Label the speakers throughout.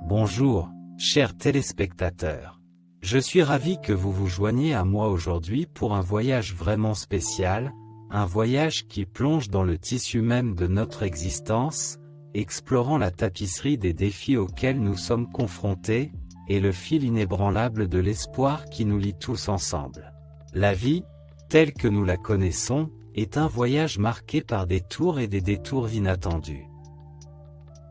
Speaker 1: Bonjour, chers téléspectateurs. Je suis ravi que vous vous joigniez à moi aujourd'hui pour un voyage vraiment spécial, un voyage qui plonge dans le tissu même de notre existence, explorant la tapisserie des défis auxquels nous sommes confrontés, et le fil inébranlable de l'espoir qui nous lie tous ensemble. La vie, telle que nous la connaissons, est un voyage marqué par des tours et des détours inattendus.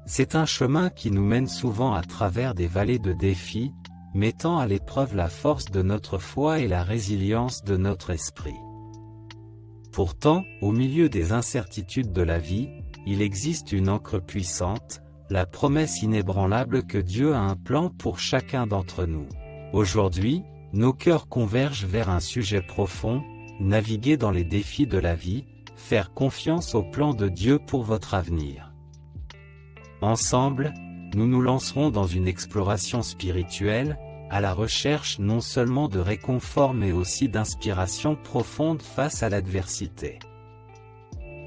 Speaker 1: C'est un chemin qui nous mène souvent à travers des vallées de défis, mettant à l'épreuve la force de notre foi et la résilience de notre esprit. Pourtant, au milieu des incertitudes de la vie, il existe une ancre puissante, la promesse inébranlable que Dieu a un plan pour chacun d'entre nous. Aujourd'hui, nos cœurs convergent vers un sujet profond, naviguer dans les défis de la vie, faire confiance au plan de Dieu pour votre avenir. Ensemble, nous nous lancerons dans une exploration spirituelle, à la recherche non seulement de réconfort mais aussi d'inspiration profonde face à l'adversité.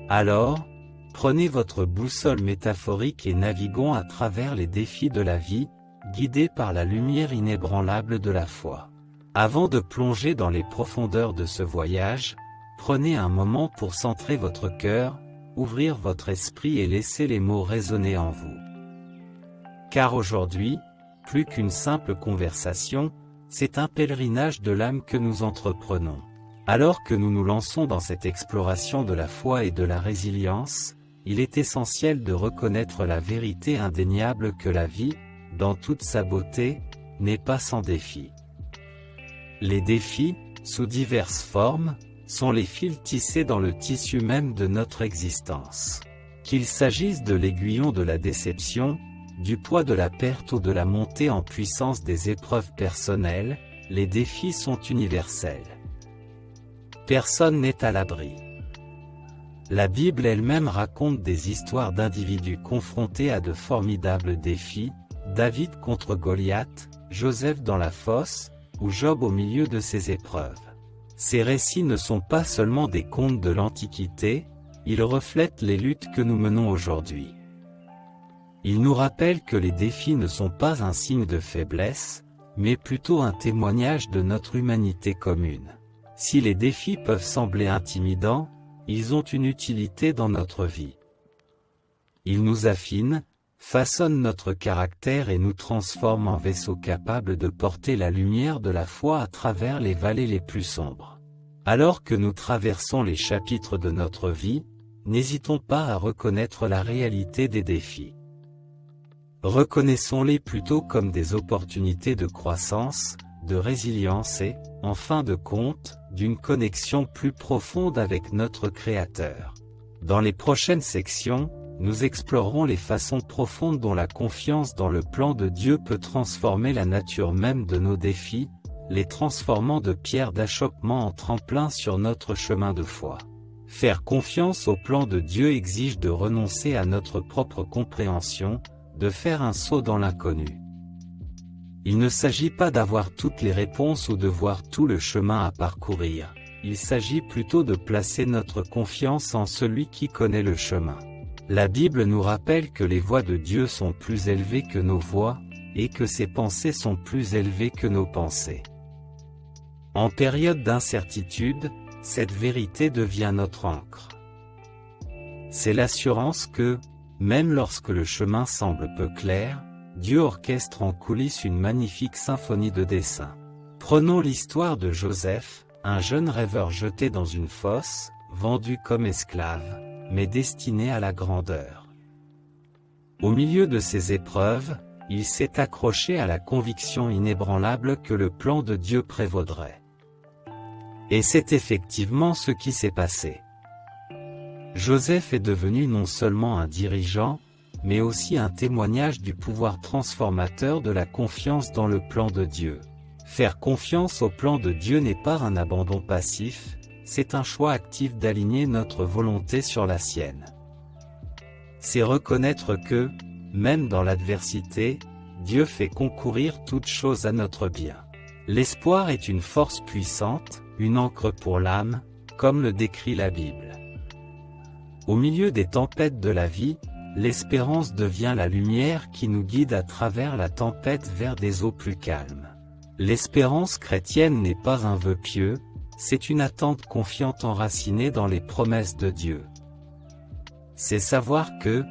Speaker 1: Alors, prenez votre boussole métaphorique et naviguons à travers les défis de la vie, guidés par la lumière inébranlable de la foi. Avant de plonger dans les profondeurs de ce voyage, prenez un moment pour centrer votre cœur, ouvrir votre esprit et laisser les mots résonner en vous. Car aujourd'hui, plus qu'une simple conversation, c'est un pèlerinage de l'âme que nous entreprenons. Alors que nous nous lançons dans cette exploration de la foi et de la résilience, il est essentiel de reconnaître la vérité indéniable que la vie, dans toute sa beauté, n'est pas sans défis. Les défis, sous diverses formes, sont les fils tissés dans le tissu même de notre existence. Qu'il s'agisse de l'aiguillon de la déception, du poids de la perte ou de la montée en puissance des épreuves personnelles, les défis sont universels. Personne n'est à l'abri. La Bible elle-même raconte des histoires d'individus confrontés à de formidables défis, David contre Goliath, Joseph dans la fosse, ou Job au milieu de ses épreuves. Ces récits ne sont pas seulement des contes de l'Antiquité, ils reflètent les luttes que nous menons aujourd'hui. Ils nous rappellent que les défis ne sont pas un signe de faiblesse, mais plutôt un témoignage de notre humanité commune. Si les défis peuvent sembler intimidants, ils ont une utilité dans notre vie. Ils nous affinent, façonnent notre caractère et nous transforment en vaisseaux capables de porter la lumière de la foi à travers les vallées les plus sombres. Alors que nous traversons les chapitres de notre vie, n'hésitons pas à reconnaître la réalité des défis. Reconnaissons-les plutôt comme des opportunités de croissance, de résilience et, en fin de compte, d'une connexion plus profonde avec notre Créateur. Dans les prochaines sections, nous explorerons les façons profondes dont la confiance dans le plan de Dieu peut transformer la nature même de nos défis, les transformant de pierres d'achoppement en tremplin sur notre chemin de foi. Faire confiance au plan de Dieu exige de renoncer à notre propre compréhension, de faire un saut dans l'inconnu. Il ne s'agit pas d'avoir toutes les réponses ou de voir tout le chemin à parcourir, il s'agit plutôt de placer notre confiance en celui qui connaît le chemin. La Bible nous rappelle que les voies de Dieu sont plus élevées que nos voies, et que ses pensées sont plus élevées que nos pensées. En période d'incertitude, cette vérité devient notre ancre. C'est l'assurance que, même lorsque le chemin semble peu clair, Dieu orchestre en coulisses une magnifique symphonie de desseins. Prenons l'histoire de Joseph, un jeune rêveur jeté dans une fosse, vendu comme esclave, mais destiné à la grandeur. Au milieu de ces épreuves, il s'est accroché à la conviction inébranlable que le plan de Dieu prévaudrait. Et c'est effectivement ce qui s'est passé. Joseph est devenu non seulement un dirigeant, mais aussi un témoignage du pouvoir transformateur de la confiance dans le plan de Dieu. Faire confiance au plan de Dieu n'est pas un abandon passif, c'est un choix actif d'aligner notre volonté sur la sienne. C'est reconnaître que, même dans l'adversité, Dieu fait concourir toutes choses à notre bien. L'espoir est une force puissante, une ancre pour l'âme, comme le décrit la Bible. Au milieu des tempêtes de la vie, l'espérance devient la lumière qui nous guide à travers la tempête vers des eaux plus calmes. L'espérance chrétienne n'est pas un vœu pieux, c'est une attente confiante enracinée dans les promesses de Dieu. C'est savoir que,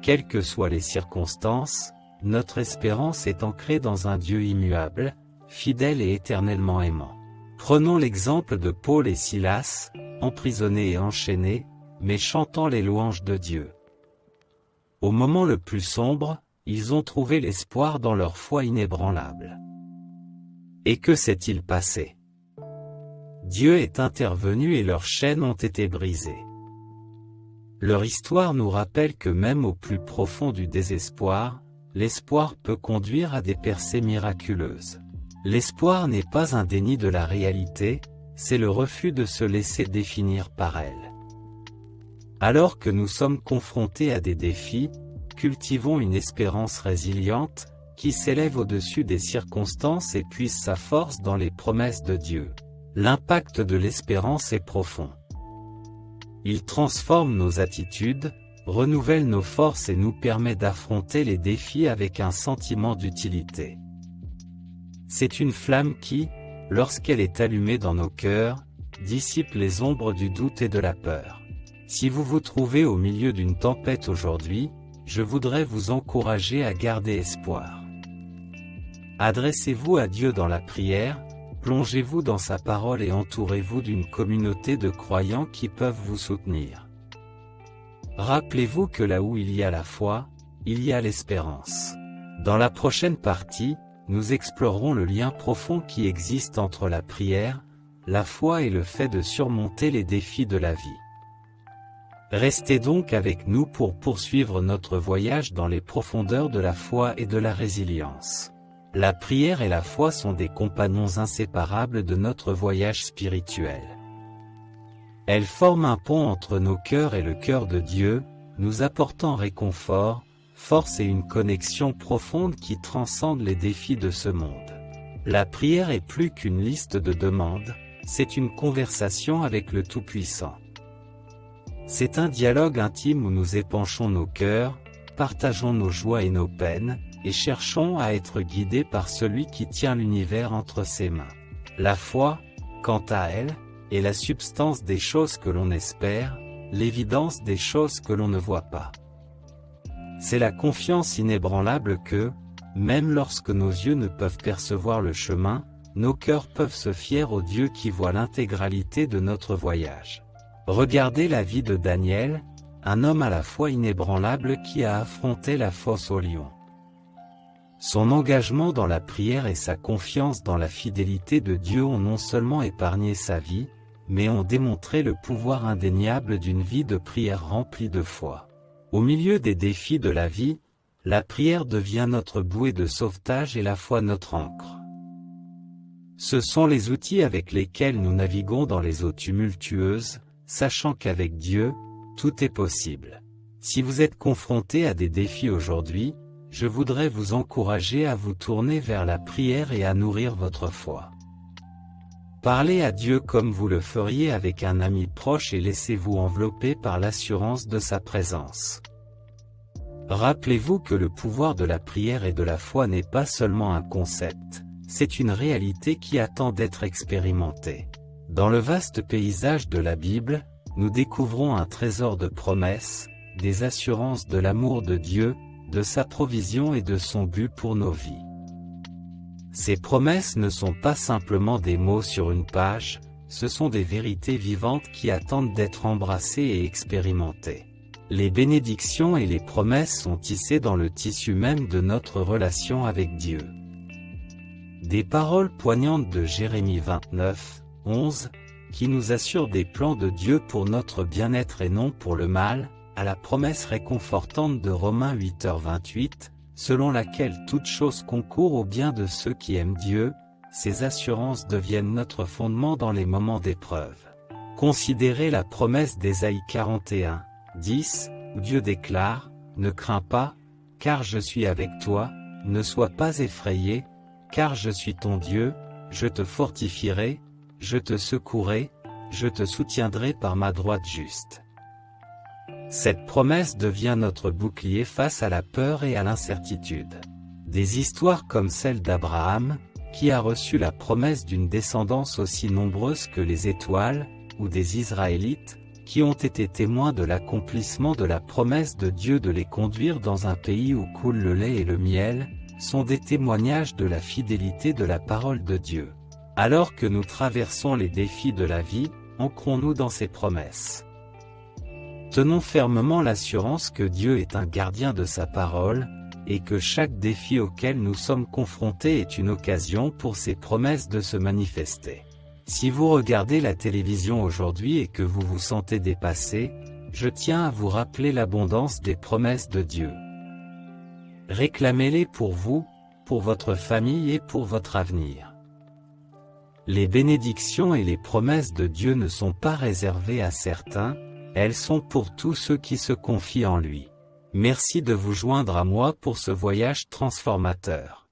Speaker 1: quelles que soient les circonstances, notre espérance est ancrée dans un Dieu immuable, fidèle et éternellement aimant. Prenons l'exemple de Paul et Silas, emprisonnés et enchaînés, mais chantant les louanges de Dieu. Au moment le plus sombre, ils ont trouvé l'espoir dans leur foi inébranlable. Et que s'est-il passé? Dieu est intervenu et leurs chaînes ont été brisées. Leur histoire nous rappelle que même au plus profond du désespoir, l'espoir peut conduire à des percées miraculeuses. L'espoir n'est pas un déni de la réalité, c'est le refus de se laisser définir par elle. Alors que nous sommes confrontés à des défis, cultivons une espérance résiliente, qui s'élève au-dessus des circonstances et puise sa force dans les promesses de Dieu. L'impact de l'espérance est profond. Il transforme nos attitudes, renouvelle nos forces et nous permet d'affronter les défis avec un sentiment d'utilité. C'est une flamme qui, lorsqu'elle est allumée dans nos cœurs, dissipe les ombres du doute et de la peur. Si vous vous trouvez au milieu d'une tempête aujourd'hui, je voudrais vous encourager à garder espoir. Adressez-vous à Dieu dans la prière, plongez-vous dans sa parole et entourez-vous d'une communauté de croyants qui peuvent vous soutenir. Rappelez-vous que là où il y a la foi, il y a l'espérance. Dans la prochaine partie, nous explorerons le lien profond qui existe entre la prière, la foi et le fait de surmonter les défis de la vie. Restez donc avec nous pour poursuivre notre voyage dans les profondeurs de la foi et de la résilience. La prière et la foi sont des compagnons inséparables de notre voyage spirituel. Elles forment un pont entre nos cœurs et le cœur de Dieu, nous apportant réconfort, force et une connexion profonde qui transcende les défis de ce monde. La prière est plus qu'une liste de demandes, c'est une conversation avec le Tout-Puissant. C'est un dialogue intime où nous épanchons nos cœurs, partageons nos joies et nos peines, et cherchons à être guidés par celui qui tient l'univers entre ses mains. La foi, quant à elle, est la substance des choses que l'on espère, l'évidence des choses que l'on ne voit pas. C'est la confiance inébranlable que, même lorsque nos yeux ne peuvent percevoir le chemin, nos cœurs peuvent se fier au Dieu qui voit l'intégralité de notre voyage. Regardez la vie de Daniel, un homme à la foi inébranlable qui a affronté la fosse au lion. Son engagement dans la prière et sa confiance dans la fidélité de Dieu ont non seulement épargné sa vie, mais ont démontré le pouvoir indéniable d'une vie de prière remplie de foi. Au milieu des défis de la vie, la prière devient notre bouée de sauvetage et la foi notre ancre. Ce sont les outils avec lesquels nous naviguons dans les eaux tumultueuses, sachant qu'avec Dieu, tout est possible. Si vous êtes confronté à des défis aujourd'hui, je voudrais vous encourager à vous tourner vers la prière et à nourrir votre foi. Parlez à Dieu comme vous le feriez avec un ami proche et laissez-vous envelopper par l'assurance de sa présence. Rappelez-vous que le pouvoir de la prière et de la foi n'est pas seulement un concept, c'est une réalité qui attend d'être expérimentée. Dans le vaste paysage de la Bible, nous découvrons un trésor de promesses, des assurances de l'amour de Dieu, de sa provision et de son but pour nos vies. Ces promesses ne sont pas simplement des mots sur une page, ce sont des vérités vivantes qui attendent d'être embrassées et expérimentées. Les bénédictions et les promesses sont tissées dans le tissu même de notre relation avec Dieu. Des paroles poignantes de Jérémie 29, 11, qui nous assurent des plans de Dieu pour notre bien-être et non pour le mal, à la promesse réconfortante de Romains 8h28, selon laquelle toute chose concourt au bien de ceux qui aiment Dieu, ces assurances deviennent notre fondement dans les moments d'épreuve. Considérez la promesse d'Ésaïe 41, 10, où Dieu déclare, « Ne crains pas, car je suis avec toi, ne sois pas effrayé, car je suis ton Dieu, je te fortifierai, je te secourrai, je te soutiendrai par ma droite juste. » Cette promesse devient notre bouclier face à la peur et à l'incertitude. Des histoires comme celle d'Abraham, qui a reçu la promesse d'une descendance aussi nombreuse que les étoiles, ou des Israélites, qui ont été témoins de l'accomplissement de la promesse de Dieu de les conduire dans un pays où coule le lait et le miel, sont des témoignages de la fidélité de la parole de Dieu. Alors que nous traversons les défis de la vie, ancrons-nous dans ses promesses. Tenons fermement l'assurance que Dieu est un gardien de sa parole, et que chaque défi auquel nous sommes confrontés est une occasion pour ses promesses de se manifester. Si vous regardez la télévision aujourd'hui et que vous vous sentez dépassé, je tiens à vous rappeler l'abondance des promesses de Dieu. Réclamez-les pour vous, pour votre famille et pour votre avenir. Les bénédictions et les promesses de Dieu ne sont pas réservées à certains, elles sont pour tous ceux qui se confient en lui. Merci de vous joindre à moi pour ce voyage transformateur.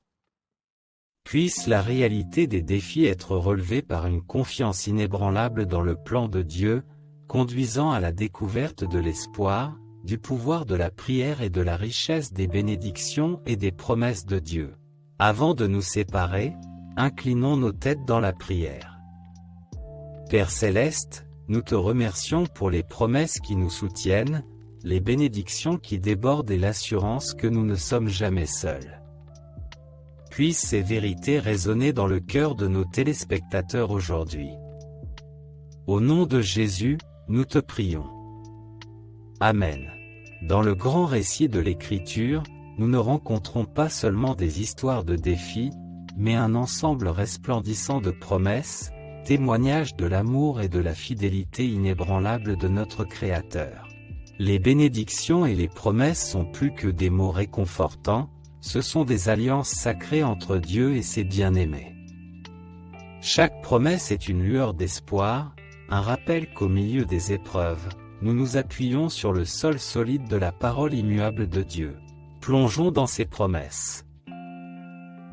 Speaker 1: Puisse la réalité des défis être relevée par une confiance inébranlable dans le plan de Dieu, conduisant à la découverte de l'espoir, du pouvoir de la prière et de la richesse des bénédictions et des promesses de Dieu. Avant de nous séparer, inclinons nos têtes dans la prière. Père Céleste, nous te remercions pour les promesses qui nous soutiennent, les bénédictions qui débordent et l'assurance que nous ne sommes jamais seuls. Puissent ces vérités résonner dans le cœur de nos téléspectateurs aujourd'hui. Au nom de Jésus, nous te prions. Amen. Dans le grand récit de l'Écriture, nous ne rencontrons pas seulement des histoires de défis, mais un ensemble resplendissant de promesses, témoignages de l'amour et de la fidélité inébranlable de notre Créateur. Les bénédictions et les promesses sont plus que des mots réconfortants, ce sont des alliances sacrées entre Dieu et ses bien-aimés. Chaque promesse est une lueur d'espoir, un rappel qu'au milieu des épreuves, nous nous appuyons sur le sol solide de la parole immuable de Dieu. Plongeons dans ses promesses.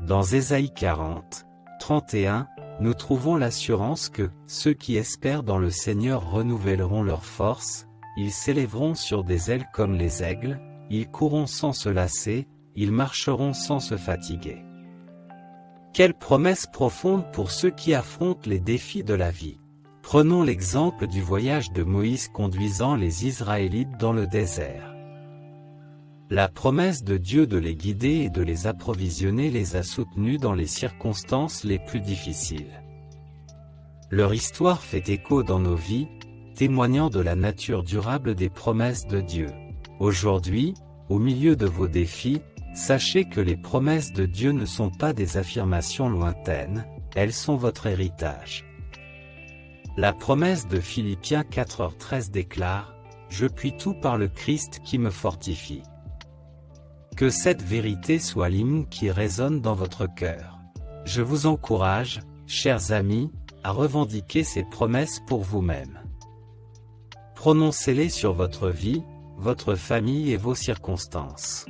Speaker 1: Dans Ésaïe 40, 31, nous trouvons l'assurance que « Ceux qui espèrent dans le Seigneur renouvelleront leurs forces, ils s'élèveront sur des ailes comme les aigles, ils courront sans se lasser, ils marcheront sans se fatiguer. » Quelle promesse profonde pour ceux qui affrontent les défis de la vie. Prenons l'exemple du voyage de Moïse conduisant les Israélites dans le désert. La promesse de Dieu de les guider et de les approvisionner les a soutenus dans les circonstances les plus difficiles. Leur histoire fait écho dans nos vies, témoignant de la nature durable des promesses de Dieu. Aujourd'hui, au milieu de vos défis, sachez que les promesses de Dieu ne sont pas des affirmations lointaines, elles sont votre héritage. La promesse de Philippiens 4h13 déclare « Je puis tout par le Christ qui me fortifie ». Que cette vérité soit l'hymne qui résonne dans votre cœur. Je vous encourage, chers amis, à revendiquer ces promesses pour vous-même. Prononcez-les sur votre vie, votre famille et vos circonstances.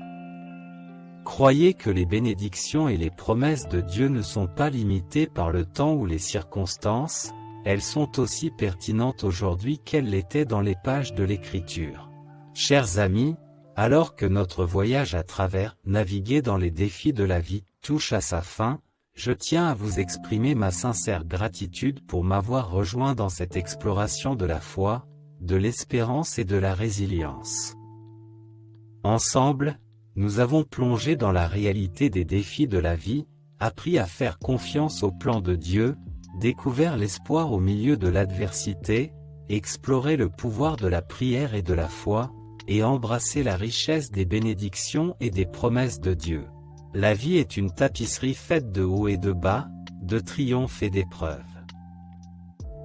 Speaker 1: Croyez que les bénédictions et les promesses de Dieu ne sont pas limitées par le temps ou les circonstances, elles sont aussi pertinentes aujourd'hui qu'elles l'étaient dans les pages de l'Écriture. Chers amis, alors que notre voyage à travers « Naviguer dans les défis de la vie » touche à sa fin, je tiens à vous exprimer ma sincère gratitude pour m'avoir rejoint dans cette exploration de la foi, de l'espérance et de la résilience. Ensemble, nous avons plongé dans la réalité des défis de la vie, appris à faire confiance au plan de Dieu, découvert l'espoir au milieu de l'adversité, exploré le pouvoir de la prière et de la foi, et embrasser la richesse des bénédictions et des promesses de Dieu. La vie est une tapisserie faite de hauts et de bas, de triomphes et d'épreuves.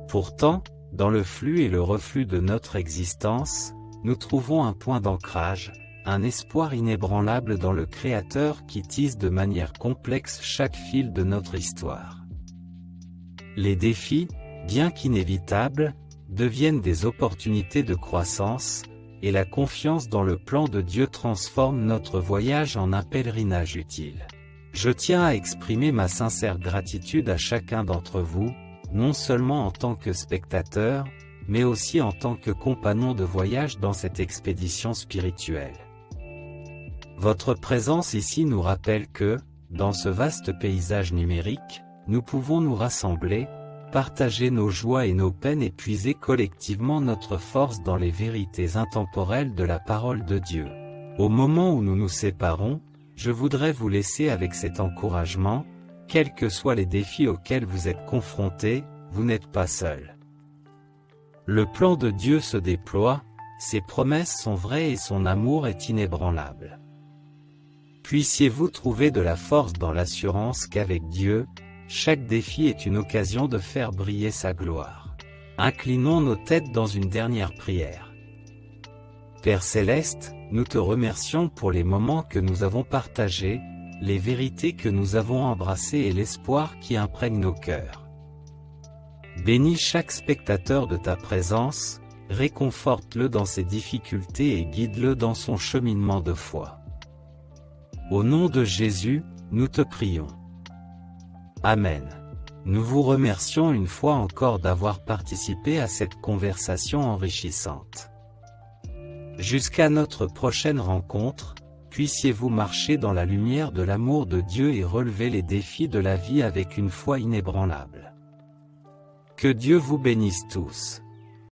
Speaker 1: Pourtant, dans le flux et le reflux de notre existence, nous trouvons un point d'ancrage, un espoir inébranlable dans le Créateur qui tisse de manière complexe chaque fil de notre histoire. Les défis, bien qu'inévitables, deviennent des opportunités de croissance, et la confiance dans le plan de Dieu transforme notre voyage en un pèlerinage utile. Je tiens à exprimer ma sincère gratitude à chacun d'entre vous, non seulement en tant que spectateur, mais aussi en tant que compagnon de voyage dans cette expédition spirituelle. Votre présence ici nous rappelle que, dans ce vaste paysage numérique, nous pouvons nous rassembler, partager nos joies et nos peines et puiser collectivement notre force dans les vérités intemporelles de la parole de Dieu. Au moment où nous nous séparons, je voudrais vous laisser avec cet encouragement: quels que soient les défis auxquels vous êtes confrontés, vous n'êtes pas seul. Le plan de Dieu se déploie, ses promesses sont vraies et son amour est inébranlable. Puissiez-vous trouver de la force dans l'assurance qu'avec Dieu, chaque défi est une occasion de faire briller sa gloire. Inclinons nos têtes dans une dernière prière. Père Céleste, nous te remercions pour les moments que nous avons partagés, les vérités que nous avons embrassées et l'espoir qui imprègne nos cœurs. Bénis chaque spectateur de ta présence, réconforte-le dans ses difficultés et guide-le dans son cheminement de foi. Au nom de Jésus, nous te prions. Amen. Nous vous remercions une fois encore d'avoir participé à cette conversation enrichissante. Jusqu'à notre prochaine rencontre, puissiez-vous marcher dans la lumière de l'amour de Dieu et relever les défis de la vie avec une foi inébranlable. Que Dieu vous bénisse tous.